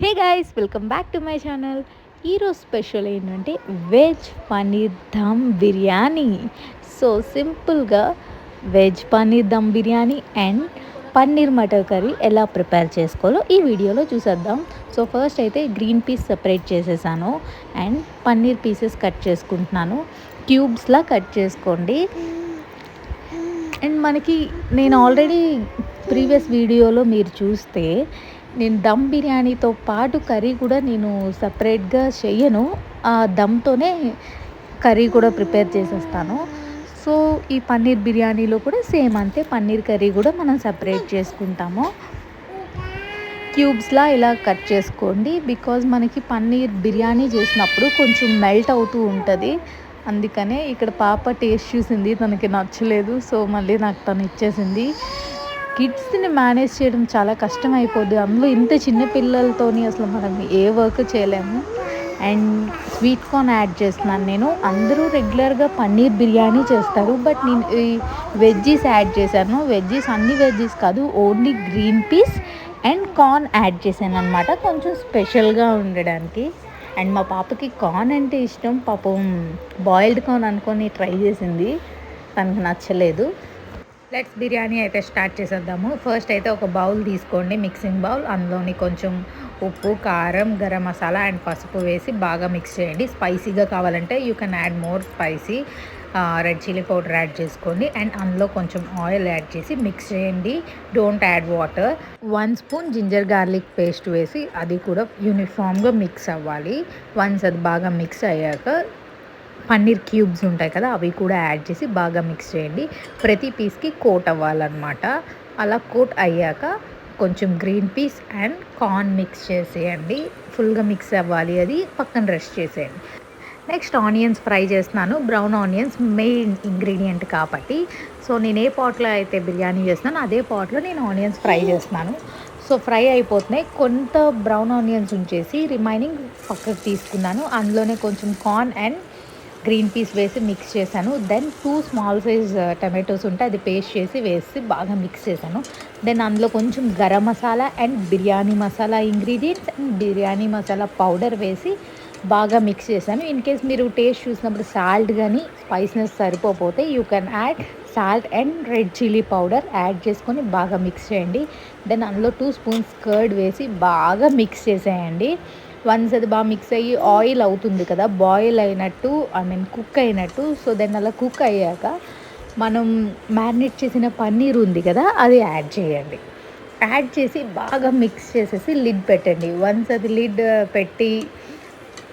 Hey guys, welcome back to my channel. ఈరోజు special ఏంటంటే veg paneer dum biryani. So సింపుల్గా veg paneer dum biryani and paneer matar curry ఎలా prepare చేసుకోవాలో ఈ వీడియోలో చూసేద్దాం. సో ఫస్ట్ అయితే గ్రీన్ పీస్ సపరేట్ చేసేసాను అండ్ పన్నీర్ పీసెస్ కట్ చేసుకుంటున్నాను. క్యూబ్స్లా కట్ చేసుకోండి. అండ్ నేను ఆల్రెడీ ప్రీవియస్ వీడియోలో మీరు చూస్తే నేను దమ్ బిర్యానీతో పాటు కర్రీ కూడా నేను సపరేట్గా చెయ్యను. ఆ దమ్తోనే కర్రీ కూడా ప్రిపేర్ చేసేస్తాను. సో ఈ పన్నీర్ బిర్యానీలో కూడా సేమ్ అంతే, పన్నీర్ కర్రీ కూడా మనం సపరేట్ చేసుకుంటాము. క్యూబ్స్లా ఇలా కట్ చేసుకోండి. బికాజ్ మనకి పన్నీర్ బిర్యానీ చేసినప్పుడు కొంచెం మెల్ట్ అవుతూ ఉంటుంది. అందుకనే ఇక్కడ పాప టేస్ట్ చూసింది, తనకి నచ్చలేదు. సో మళ్ళీ నాకు తను ఇచ్చేసింది. కిడ్స్ని మేనేజ్ చేయడం చాలా కష్టం అయిపోద్ది. అందులో ఇంత చిన్న పిల్లలతోని అసలు మనం ఏ వర్క్ చేయలేము. అండ్ స్వీట్ కార్న్ యాడ్ చేస్తున్నాను నేను. అందరూ రెగ్యులర్గా పన్నీర్ బిర్యానీ చేస్తారు, బట్ నేను ఈ వెజ్జీస్ యాడ్ చేశాను. అన్ని వెజ్జీస్ కాదు, only green peas and corn add చేశాను అనమాట, కొంచెం స్పెషల్గా ఉండడానికి. అండ్ మా పాపకి కార్న్ అంటే ఇష్టం. పాపం బాయిల్డ్ కార్న్ అనుకొని ట్రై చేసింది, తనకు నచ్చలేదు. లెట్స్ బిర్యానీ అయితే స్టార్ట్ చేసేద్దాము. ఫస్ట్ అయితే ఒక బౌల్ తీసుకోండి, మిక్సింగ్ బౌల్. అందులోని కొంచెం ఉప్పు, కారం, గరం మసాలా అండ్ పసుపు వేసి బాగా మిక్స్ చేయండి. స్పైసీగా కావాలంటే you can add more spicy. Red chilli powder add చేసుకోండి అండ్ అందులో కొంచెం ఆయిల్ యాడ్ చేసి మిక్స్ చేయండి. Don't add water. 1 spoon ginger garlic paste వేసి అది కూడా యూనిఫామ్గా మిక్స్ అవ్వాలి. వన్స్ అది బాగా మిక్స్ అయ్యాక పన్నీర్ క్యూబ్స్ ఉంటాయి కదా, అవి కూడా యాడ్ చేసి బాగా మిక్స్ చేయండి. ప్రతి పీస్కి కోట్ అవ్వాలన్నమాట. అలా కోట్ అయ్యాక కొంచెం green peas and corn mix చేసేయండి. ఫుల్గా మిక్స్ అవ్వాలి, అది పక్కన రెస్ట్ చేసేయండి. నెక్స్ట్ ఆనియన్స్ ఫ్రై చేస్తున్నాను. బ్రౌన్ ఆనియన్స్ మెయిన్ ఇంగ్రీడియంట్ కాబట్టి, సో నేను ఏ పాట్లో అయితే బిర్యానీ చేస్తున్నానో అదే పాట్లో నేను ఆనియన్స్ ఫ్రై చేస్తున్నాను. సో ఫ్రై అయిపోతున్నాయి. కొంత బ్రౌన్ ఆనియన్స్ ఉంచేసి రిమైనింగ్ పక్కకు తీసుకున్నాను. అందులోనే కొంచెం కార్న్ అండ్ గ్రీన్ పీస్ వేసి మిక్స్ చేశాను. దెన్ 2 స్మాల్ సైజ్ టమాటోస్ ఉంటే అది పేస్ట్ చేసి వేసి బాగా మిక్స్ చేశాను. దెన్ అందులో కొంచెం garam masala and biryani masala ingredients and biryani masala powder వేసి బాగా మిక్స్ చేశాను. ఇన్ కేస్ మీరు టేస్ట్ చూసినప్పుడు సాల్ట్ కానీ స్పైస్నెస్ సరిపోతే you can add salt and red chilli powder add చేసుకొని బాగా మిక్స్ చేయండి. దెన్ అందులో 2 స్పూన్స్ కర్డ్ వేసి బాగా మిక్స్ చేసేయండి. వన్స్ అది బాగా మిక్స్ అయ్యి ఆయిల్ అవుతుంది కదా, బాయిల్ అయినట్టు, కుక్ అయినట్టు. సో దెన్ అలా కుక్ అయ్యాక మనం మ్యారినేట్ చేసిన పన్నీర్ ఉంది కదా, అది యాడ్ చేయండి. యాడ్ చేసి బాగా మిక్స్ చేసేసి లిడ్ పెట్టండి. వన్స్ అది లిడ్ పెట్టి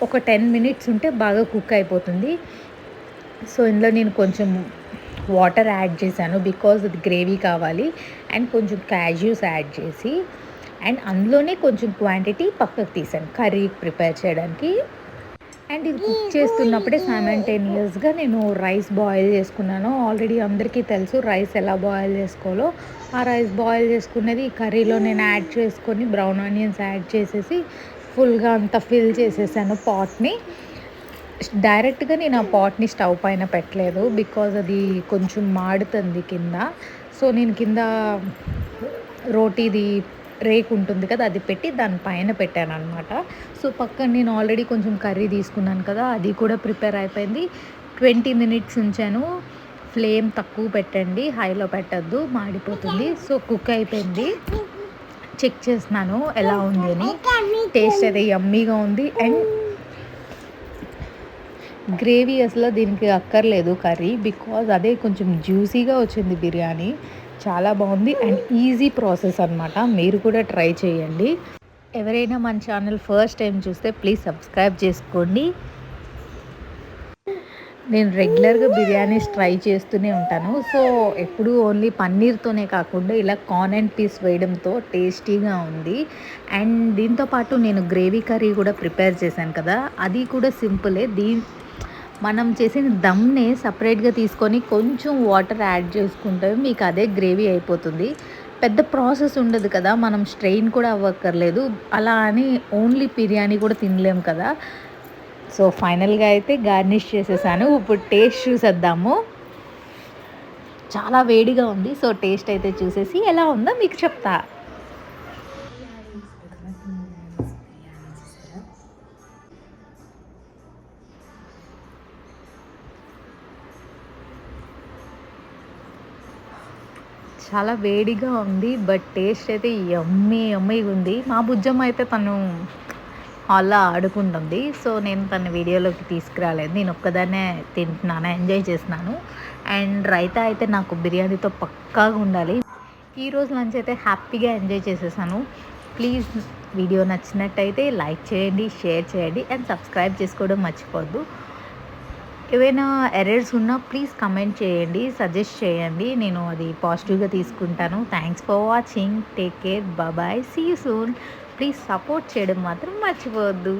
ఒక 10 మినిట్స్ ఉంటే బాగా కుక్ అయిపోతుంది. సో ఇందులో నేను కొంచెం వాటర్ యాడ్ చేశాను, బికాజ్ అది గ్రేవీ కావాలి. అండ్ కొంచెం క్యాష్యూస్ యాడ్ చేసి అండ్ అందులోనే కొంచెం క్వాంటిటీ పక్కకు తీసాను కర్రీ ప్రిపేర్ చేయడానికి. అండ్ ఇది కుక్ చేస్తున్నప్పుడే సైమల్టేనియస్గా నేను రైస్ బాయిల్ చేసుకున్నాను. ఆల్రెడీ అందరికీ తెలుసు రైస్ ఎలా బాయిల్ చేసుకోవాలో. ఆ రైస్ బాయిల్ చేసుకున్నది ఈ కర్రీలో నేను యాడ్ చేసుకొని బ్రౌన్ ఆనియన్స్ యాడ్ చేసేసి ఫుల్గా అంతా ఫిల్ చేసేసాను పాట్ని. డైరెక్ట్గా నేను ఆ పాట్ని స్టవ్ పైన పెట్టలేదు, బికాజ్ అది కొంచెం మాడుతుంది కింద. సో నేను కింద రోటీది రేక్ ఉంటుంది కదా, అది పెట్టి దానిపైన పెట్టాను అనమాట. సో పక్కన నేను ఆల్రెడీ కొంచెం కర్రీ తీసుకున్నాను కదా, అది కూడా ప్రిపేర్ అయిపోయింది. 20 మినిట్స్ ఉంచాను. ఫ్లేమ్ తక్కువ పెట్టండి, హైలో పెట్టద్దు, మాడిపోతుంది. సో కుక్ అయిపోయింది. చెక్ చేస్తున్నాను ఎలా ఉంది అని. టేస్ట్ అయితే యమ్మీగా ఉంది. అండ్ గ్రేవీ అసలు దీనికి అక్కర్లేదు కర్రీ, బికాజ్ అదే కొంచెం జ్యూసీగా వచ్చింది బిర్యానీ. చాలా బాగుంది అండ్ ఈజీ ప్రాసెస్ అనమాట. మీరు కూడా ట్రై చేయండి. ఎవరైనా మన ఛానల్ ఫస్ట్ టైం చూస్తే ప్లీజ్ సబ్స్క్రైబ్ చేసుకోండి. నేను రెగ్యులర్గా బిర్యానీస్ ట్రై చేస్తూనే ఉంటాను. సో ఎప్పుడు ఓన్లీ పన్నీర్తోనే కాకుండా ఇలా కార్న్ అండ్ పీస్ వేయడంతో టేస్టీగా ఉంది. అండ్ దీంతోపాటు నేను గ్రేవీ కర్రీ కూడా ప్రిపేర్ చేశాను కదా, అది కూడా సింపులే. మనం చేసిన దమ్నే సపరేట్గా తీసుకొని కొంచెం వాటర్ యాడ్ చేసుకుంటే మీకు అదే గ్రేవీ అయిపోతుంది. పెద్ద ప్రాసెస్ ఉండదు కదా, మనం స్ట్రెయిన్ కూడా అవ్వక్కర్లేదు. అలా అని ఓన్లీ బిర్యానీ కూడా తినలేము కదా. సో ఫైనల్గా అయితే గార్నిష్ చేసేసాను. ఇప్పుడు టేస్ట్ చూసేద్దాము. చాలా వేడిగా ఉంది. సో టేస్ట్ అయితే చూసేసి ఎలా ఉందో మీకు చెప్తా. చాలా వేడిగా ఉంది. బట్ టేస్ట్ అయితే యమ్మీగా ఉంది. మా బుజ్జమ్మ అయితే తను హాల్‌లో ఆడుకుంటుంది. సో, నేను తనని వీడియోలోకి తీసుకురాలేదు. నేను ఒక్కదాన్నే తింటున్నాను, ఎంజాయ్ చేస్తున్నాను. అండ్ రైతా అయితే నాకు బిర్యానీతో పక్కాగా ఉండాలి. ఈరోజు లంచ్ అయితే హ్యాపీగా ఎంజాయ్ చేసేసాను. ప్లీజ్ వీడియో నచ్చినట్టయితే లైక్ చేయండి, షేర్ చేయండి అండ్ సబ్స్క్రైబ్ చేసుకోవడం మర్చిపోవద్దు. ఏవైనా ఎర్రర్స్ ఉన్నా ప్లీజ్ కమెంట్ చేయండి, సజెస్ట్ చేయండి. నేను అది పాజిటివ్‌గా తీసుకుంటాను. Thanks for watching. Take care. Bye. See you soon. Please support చేయడం మాత్రం మర్చిపోవద్దు.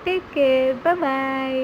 Take care. బాయ్.